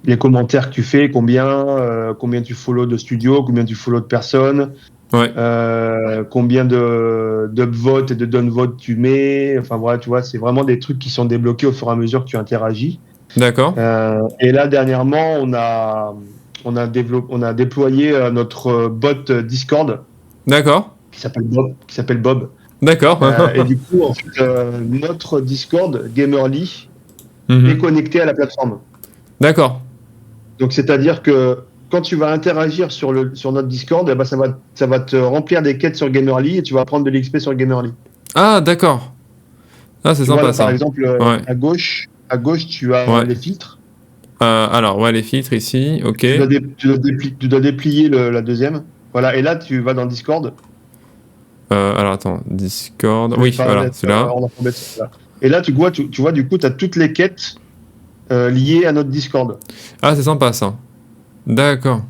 les commentaires que tu fais, combien tu follow de studios, combien tu follow de personnes, Ouais. combien d'upvotes et de downvotes tu mets. Enfin voilà, tu vois, c'est vraiment des trucs qui sont débloqués au fur et à mesure que tu interagis. D'accord. Et là, dernièrement, on a déployé notre bot Discord D'accord. qui s'appelle Bob. D'accord. Et du coup, en fait, notre Discord Gamerly Mhm. est connecté à la plateforme. D'accord. Donc, c'est-à-dire que quand tu vas interagir sur notre Discord, eh ben, ça va te remplir des quêtes sur Gamerly et tu vas prendre de l'XP sur Gamerly. Ah, d'accord. Ah, c'est Tu vois, sympa là, par ça. exemple, Ouais. à gauche, tu as Ouais. les filtres. Alors, ouais, les filtres ici, ok. Tu dois déplier la deuxième. Voilà, et là, tu vas dans Discord. Alors, attends, Discord. Oui, voilà, celui-là. Et là, tu vois, du coup, tu as toutes les quêtes liées à notre Discord. Ah, c'est sympa, ça. D'accord.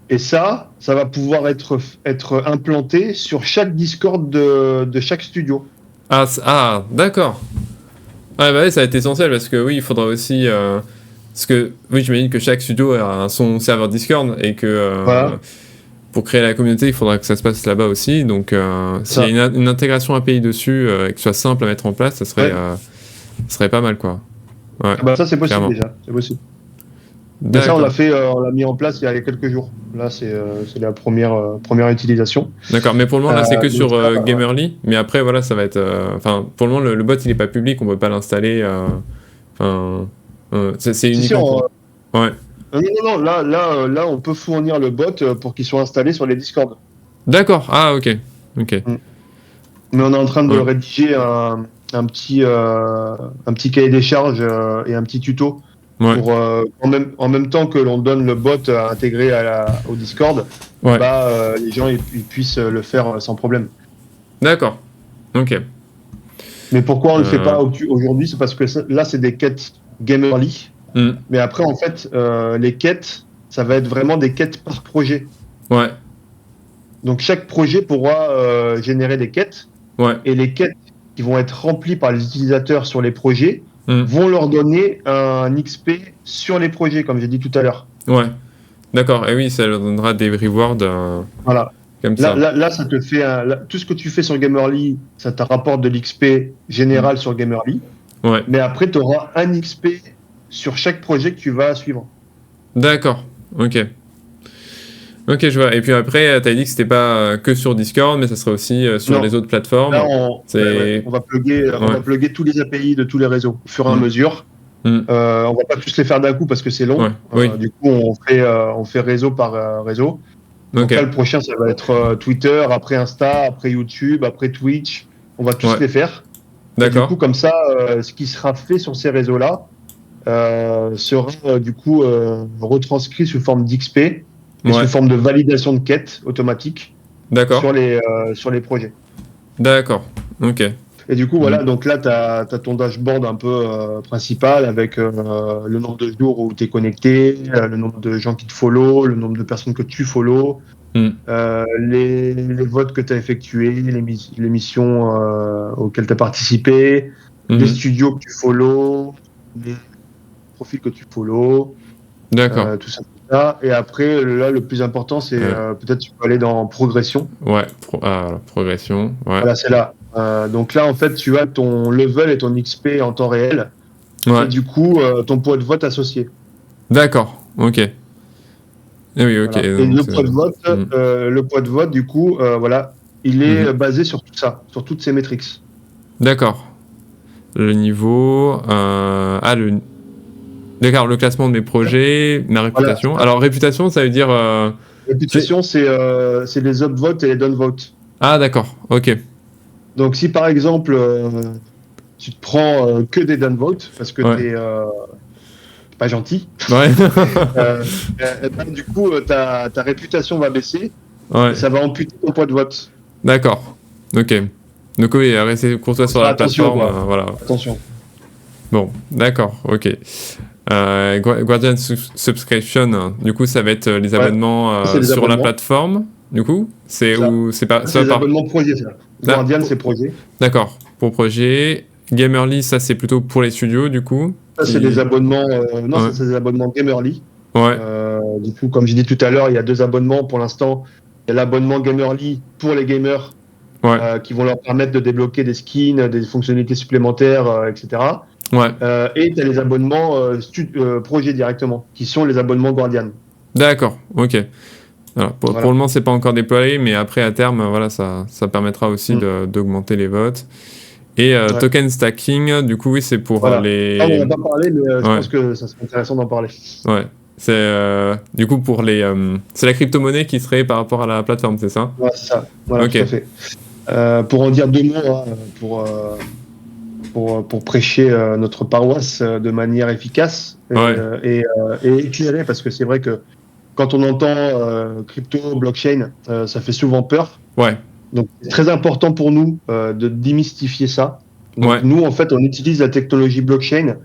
Et ça va pouvoir être implanté sur chaque Discord de chaque studio. Ah, d'accord. Ah, bah oui, ça va être essentiel parce que oui, il faudra aussi. Parce que oui, j'imagine que chaque studio a son serveur Discord et que Voilà. pour créer la communauté, il faudra que ça se passe là-bas aussi. Donc, s'il y a une intégration API dessus et que ce soit simple à mettre en place, ça serait pas mal, quoi. Ouais, Ah bah ça, c'est possible clairement. déjà. C'est possible. Mais ça, D'accord. on l'a mis en place il y a quelques jours. Là, c'est la première utilisation. D'accord, mais pour le moment, là, c'est que sur Donc ça, Gamerly. Mais après, voilà, ça va être. Enfin, pour le moment, le bot, il est pas public, on peut pas l'installer. Enfin, c'est si, uniquement pour. Ouais. non, là, on peut fournir le bot pour qu'il soit installé sur les Discord. D'accord. Ah, ok. Ok. Mais on est en train de Ouais. rédiger un petit cahier des charges et un petit tuto Ouais. pour en même temps que l'on donne le bot intégré au Discord, Ouais. les gens ils puissent le faire sans problème. D'accord. Ok. Mais pourquoi on ne le fait pas aujourd'hui? C'est parce que là, c'est des quêtes Gamerly. Mais après, en fait, les quêtes, ça va être vraiment des quêtes par projet. Ouais. Donc, chaque projet pourra générer des quêtes. Ouais. Et les quêtes qui vont être remplies par les utilisateurs sur les projets vont leur donner un XP sur les projets, comme j'ai dit tout à l'heure. Ouais. D'accord. Et oui, ça leur donnera des rewards. Voilà. Comme ça. Là, ça te fait tout ce que tu fais sur Gamerly, ça te rapporte de l'XP général sur Gamerly. Ouais. Mais après, tu auras un XP sur chaque projet que tu vas suivre. D'accord. Ok. Ok, je vois. Et puis après, tu as dit que c'était pas que sur Discord, mais ça serait aussi sur les autres plateformes. Là, on va plugger tous les API de tous les réseaux au fur et à mesure. On va pas tous les faire d'un coup parce que c'est long. Du coup, on fait réseau par réseau. Donc là, le prochain, ça va être Twitter, après Insta, après YouTube, après Twitch. On va tous les faire. D'accord. Et du coup, comme ça, ce qui sera fait sur ces réseaux-là sera du coup retranscrit sous forme d'XP et sous forme de validation de quête automatique sur les projets. D'accord. Ok. Et du coup, voilà, donc là, tu as ton dashboard un peu principal avec le nombre de jours où tu es connecté, le nombre de gens qui te follow, le nombre de personnes que tu follow, les votes que tu as effectués, les missions auxquelles tu as participé, les studios que tu follow, les profils que tu follow. D'accord. Tout ça. Et après, là, le plus important, c'est peut-être tu peux aller dans progression. Ouais, progression. Ouais. Voilà, c'est là. Donc là, en fait, tu as ton level et ton XP en temps réel. Ouais. Et du coup, ton poids de vote associé. D'accord, ok. Et oui, ok. Voilà. Donc, et le poids de vote, du coup, voilà, il est basé sur tout ça, sur toutes ces métriques. D'accord. Le niveau. D'accord, le classement de mes projets, ma réputation. Voilà. Alors, réputation, ça veut dire. Réputation, c'est les upvotes et les downvotes. Ah, d'accord, ok. Donc, si par exemple, tu te prends que des downvotes parce que t'es pas gentil, ouais. Du coup, ta réputation va baisser et ça va amputer ton poids de vote. D'accord, ok. Donc, oui, restez courtois sur la plateforme. Voilà. Attention. Bon, d'accord, ok. Guardian Subscription, du coup, ça va être les abonnements sur la plateforme. Du coup, c'est pas. C'est les abonnements projet, ça. Guardian, c'est projet. D'accord, pour projet. Gamerly, ça c'est plutôt pour les studios, du coup. Ça, c'est des abonnements. Ça, c'est des abonnements Gamerly. Ouais. Du coup, comme j'ai dit tout à l'heure, il y a 2 abonnements pour l'instant. Il y a l'abonnement Gamerly pour les gamers qui vont leur permettre de débloquer des skins, des fonctionnalités supplémentaires, etc. Ouais. Et tu as les abonnements projet directement, qui sont les abonnements Guardian. D'accord, ok. Alors, pour le moment, c'est pas encore déployé, mais après, à terme, voilà, ça permettra aussi d'augmenter les votes. Et token stacking, du coup, oui, c'est pour les... on n'en a pas parlé, mais je pense que ça serait intéressant d'en parler. Ouais. C'est du coup pour les... c'est la crypto-monnaie qui serait par rapport à la plateforme, c'est ça? Ouais, c'est ça. Voilà, tout à fait. Pour en dire 2 mots, pour prêcher notre paroisse de manière efficace, et éclairé, parce que c'est vrai que quand on entend crypto, blockchain, ça fait souvent peur. Ouais. Donc c'est très important pour nous de démystifier ça. Donc Ouais. nous, en fait, on utilise la technologie blockchain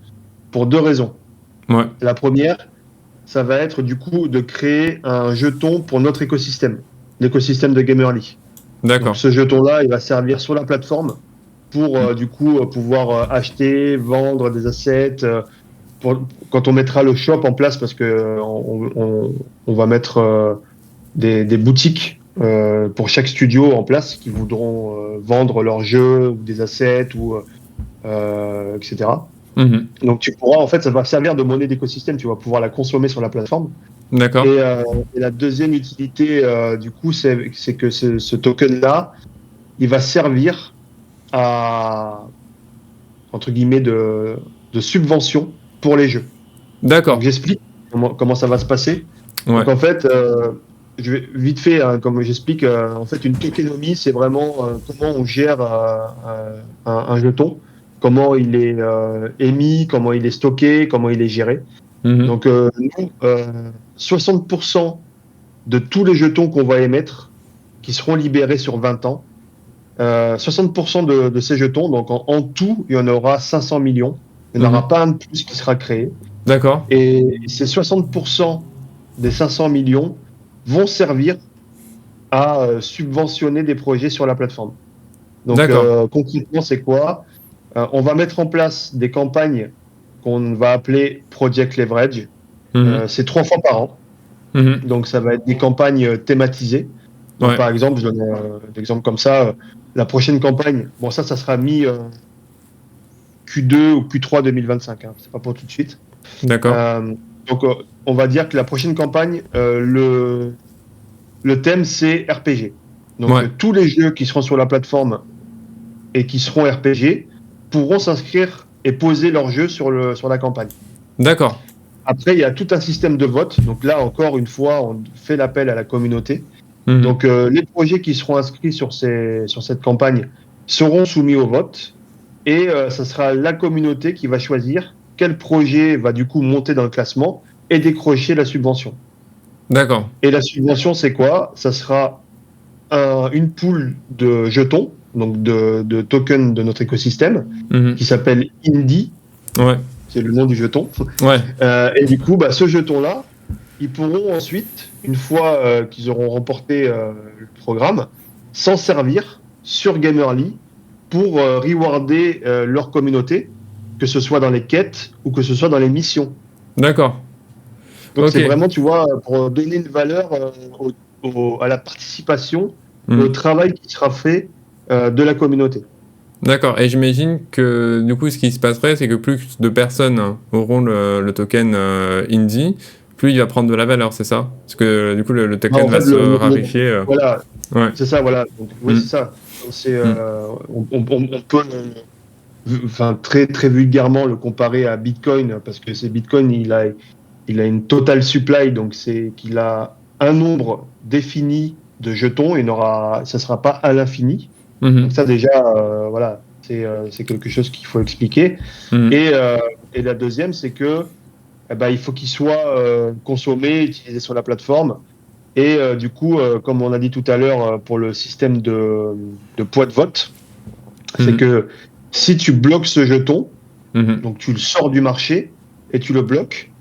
pour 2 raisons. Ouais. La première, ça va être du coup de créer un jeton pour notre écosystème, l'écosystème de Gamerly. D'accord. Donc ce jeton-là, il va servir sur la plateforme pour du coup pouvoir acheter, vendre des assets. Quand on mettra le shop en place, parce que on va mettre des boutiques pour chaque studio en place qui voudront vendre leurs jeux ou des assets ou etc. Mhm. Donc tu pourras, en fait, ça va servir de monnaie d'écosystème. Tu vas pouvoir la consommer sur la plateforme. D'accord. Et la deuxième utilité, du coup, c'est que ce token-là, il va servir à, entre guillemets, de subvention pour les jeux. D'accord. Donc j'explique comment ça va se passer. Ouais. Donc en fait, je vais vite fait, hein, comme j'explique, en fait, une tokenomie, c'est vraiment comment on gère un jeton, comment il est émis, comment il est stocké, comment il est géré. Mhm. Donc nous, 60% de tous les jetons qu'on va émettre, qui seront libérés sur 20 ans, 60% de ces jetons, donc en tout, il y en aura 500 millions. Il n'y en aura pas un de plus qui sera créé. D'accord. Et ces 60% des 500 millions vont servir à subventionner des projets sur la plateforme. Donc D'accord. concrètement, c'est quoi? On va mettre en place des campagnes qu'on va appeler Project Leverage. Mhm. C'est 3 fois par an. Mhm. Donc ça va être des campagnes thématisées. Donc Ouais. par exemple, je donne un exemple comme ça. La prochaine campagne, bon ça sera mis Q2 ou Q3 2025. Hein, c'est pas pour tout de suite. D'accord. Donc on va dire que la prochaine campagne, le thème c'est RPG. Donc Ouais. tous les jeux qui seront sur la plateforme et qui seront RPG pourront s'inscrire et poser leur jeu sur la campagne. D'accord. Après, il y a tout un système de vote. Donc là, encore une fois, on fait l'appel à la communauté. Mhm. Donc les projets qui seront inscrits sur cette campagne seront soumis au vote. Et ça sera la communauté qui va choisir quel projet va du coup monter dans le classement et décrocher la subvention. D'accord. Et la subvention, c'est quoi? Ça sera une pool de jetons, donc de tokens de notre écosystème, Mhm. qui s'appelle Indie, Ouais. c'est le nom du jeton. Ouais. Et du coup, ce jeton-là, ils pourront ensuite, une fois qu'ils auront remporté le programme, s'en servir sur Gamerly pour rewarder leur communauté, que ce soit dans les quêtes ou que ce soit dans les missions. D'accord. Donc Ok. c'est vraiment, tu vois, pour donner une valeur à la participation, Mhm. au travail qui sera fait de la communauté. D'accord. Et j'imagine que du coup, ce qui se passerait, c'est que plus de personnes auront le token Indie, plus il va prendre de la valeur, c'est ça? Parce que du coup, le token En va fait, se raréfier. voilà, Ouais. c'est ça, voilà. Donc, oui, c'est ça. C'est, on peut, enfin, très, très vulgairement le comparer à Bitcoin, parce que c'est Bitcoin, il a une total supply, donc c'est qu'il a un nombre défini de jetons, ça sera pas à l'infini. Mhm. Donc ça déjà, voilà, c'est quelque chose qu'il faut expliquer. Mhm. Et la deuxième, c'est que il faut qu'il soit consommé, utilisé sur la plateforme. Et du coup, comme on a dit tout à l'heure, pour le système de poids de vote, c'est Mhm. que si tu bloques ce jeton, Mhm. donc tu le sors du marché et tu le bloques,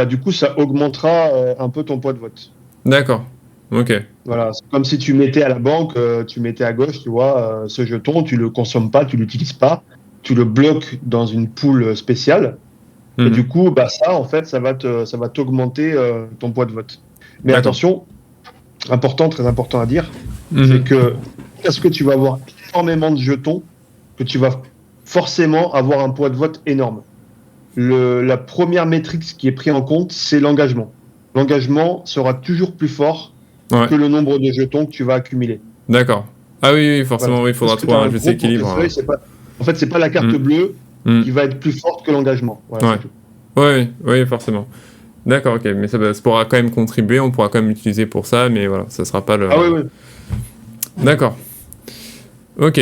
du coup, ça augmentera un peu ton poids de vote. D'accord. Ok. Voilà, c'est comme si tu mettais à la banque, tu mettais à gauche, tu vois, ce jeton, tu le consommes pas, tu l'utilises pas, tu le bloques dans une pool spéciale, et Mhm. du coup, ça, en fait, ça va t'augmenter ton poids de vote. Mais D'accord. attention, très important à dire, Mhm. c'est que parce que tu vas avoir énormément de jetons, que tu vas forcément avoir un poids de vote énorme. La première métrique qui est prise en compte, c'est l'engagement. L'engagement sera toujours plus fort Ouais. que le nombre de jetons que tu vas accumuler. D'accord. Ah oui, oui, forcément, Voilà. oui, il faudra Parce que tu trouver as un un juste gros équilibre. portefeuille, en fait, c'est pas la carte bleue qui va être plus forte que l'engagement. Voilà, Ouais. c'est tout. Ouais, oui, forcément. D'accord, ok, mais ça pourra quand même contribuer, on pourra quand même l'utiliser pour ça, mais voilà, ça sera pas le... Ah oui, oui. D'accord. Ok.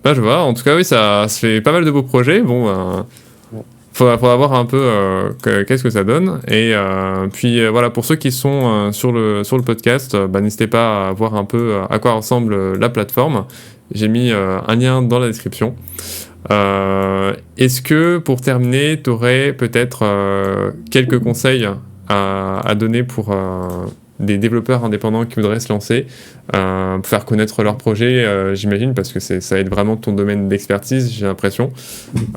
Bah, je vois, en tout cas, oui, ça fait pas mal de beaux projets. Bon, faudra voir un peu qu'est-ce que ça donne. Et puis voilà, pour ceux qui sont sur le podcast, n'hésitez pas à voir un peu à quoi ressemble la plateforme. J'ai mis un lien dans la description. Est-ce que pour terminer, tu aurais peut-être quelques conseils à donner pour des développeurs indépendants qui voudraient se lancer, pour faire connaître leur projet, j'imagine, parce que ça aide vraiment ton domaine d'expertise, j'ai l'impression.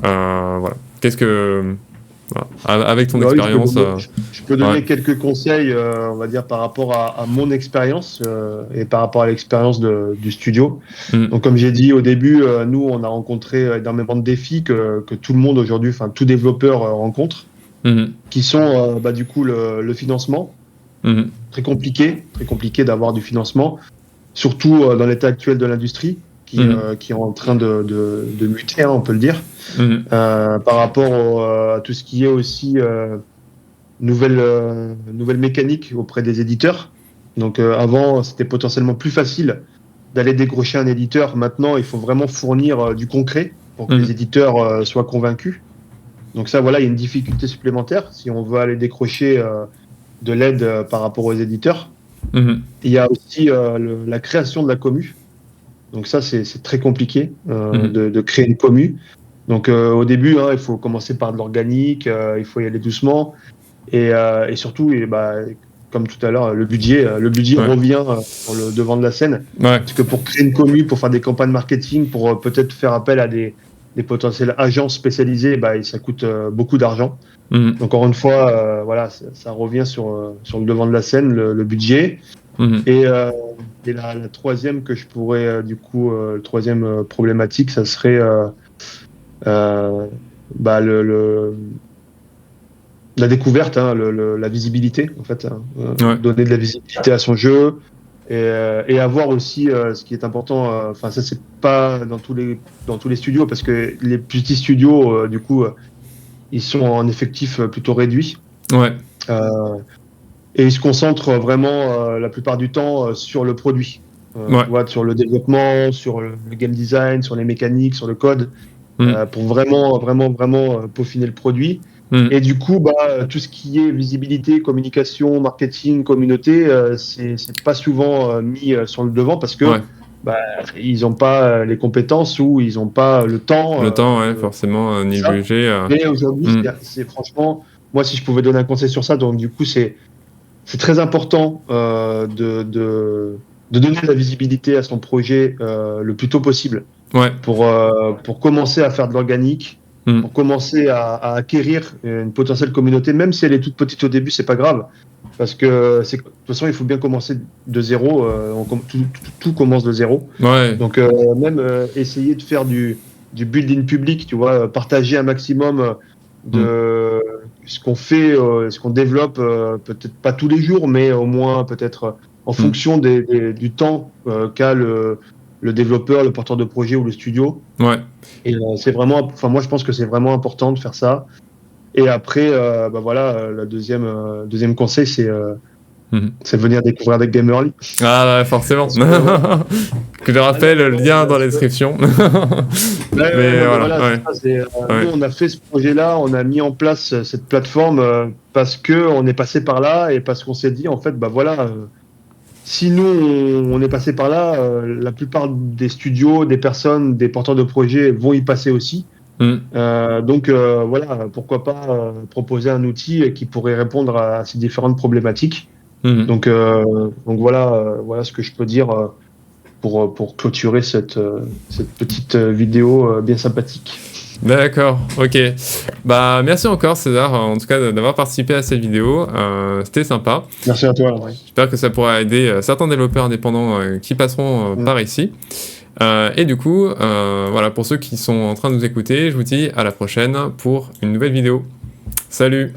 Voilà. Qu'est-ce que... Voilà. Avec ton expérience... Je peux donner quelques conseils, on va dire, par rapport à mon expérience et par rapport à l'expérience du studio. Donc, comme j'ai dit au début, nous, on a rencontré énormément de défis que tout le monde aujourd'hui, enfin, tout développeur rencontre, qui sont, du coup, le financement. Très compliqué d'avoir du financement, surtout dans l'état actuel de l'industrie qui est en train de muter, on peut le dire, par rapport à tout ce qui est aussi nouvelle mécanique auprès des éditeurs. Donc avant, c'était potentiellement plus facile d'aller décrocher un éditeur. Maintenant, il faut vraiment fournir du concret pour que les éditeurs soient convaincus. Donc ça, voilà, il y a une difficulté supplémentaire si on veut aller décrocher de l'aide par rapport aux éditeurs. Il y a aussi la création de la commu. Donc ça, c'est très compliqué de créer une commu. Donc au début, il faut commencer par de l'organique, il faut y aller doucement. Et surtout, comme tout à l'heure, le budget revient sur le devant de la scène. Parce que pour créer une commu, pour faire des campagnes marketing, pour peut-être faire appel à des potentielles agences spécialisées, ça coûte beaucoup d'argent. Donc encore une fois, voilà, ça revient sur le devant de la scène, le budget. Et la troisième que je pourrais, le troisième problématique, ça serait la découverte, la visibilité, en fait. Donner de la visibilité à son jeu et avoir aussi, ce qui est important, ça c'est pas dans tous les studios, parce que les petits studios, ils sont en effectif plutôt réduit. Et ils se concentrent vraiment la plupart du temps sur le produit, sur le développement, sur le game design, sur les mécaniques, sur le code, pour vraiment peaufiner le produit. Et du coup, tout ce qui est visibilité, communication, marketing, communauté, c'est pas souvent mis sur le devant, parce que ils n'ont pas les compétences ou ils n'ont pas le temps. Forcément, ni le budget. Mais aujourd'hui, c'est franchement, moi, si je pouvais donner un conseil sur ça, donc du coup, c'est très important de donner de la visibilité à son projet le plus tôt possible pour commencer à faire de l'organique, pour commencer à acquérir une potentielle communauté, même si elle est toute petite au début, c'est pas grave, parce que de toute façon, il faut bien commencer de zéro. Tout commence de zéro. Donc même essayer de faire du building public, tu vois, partager un maximum de ce qu'on fait, ce qu'on développe, peut-être pas tous les jours, mais au moins peut-être en fonction du temps qu'a le développeur, le porteur de projet ou le studio. Et c'est vraiment, moi je pense que c'est vraiment important de faire ça. Et après, le deuxième conseil, c'est de venir découvrir avec Gamerly. Forcément. Que je rappelle, le lien dans la description. Nous, on a fait ce projet-là, on a mis en place cette plateforme parce qu'on est passé par là et parce qu'on s'est dit, en fait, si nous, on est passé par là, la plupart des studios, des personnes, des porteurs de projets vont y passer aussi. Donc, pourquoi pas proposer un outil qui pourrait répondre à ces différentes problématiques. Donc voilà ce que je peux dire pour clôturer cette petite vidéo bien sympathique. D'accord, ok. Merci encore César, en tout cas d'avoir participé à cette vidéo, c'était sympa. Merci à toi. J'espère que ça pourra aider certains développeurs indépendants qui passeront par ici. Et du coup, pour ceux qui sont en train de nous écouter, je vous dis à la prochaine pour une nouvelle vidéo. Salut!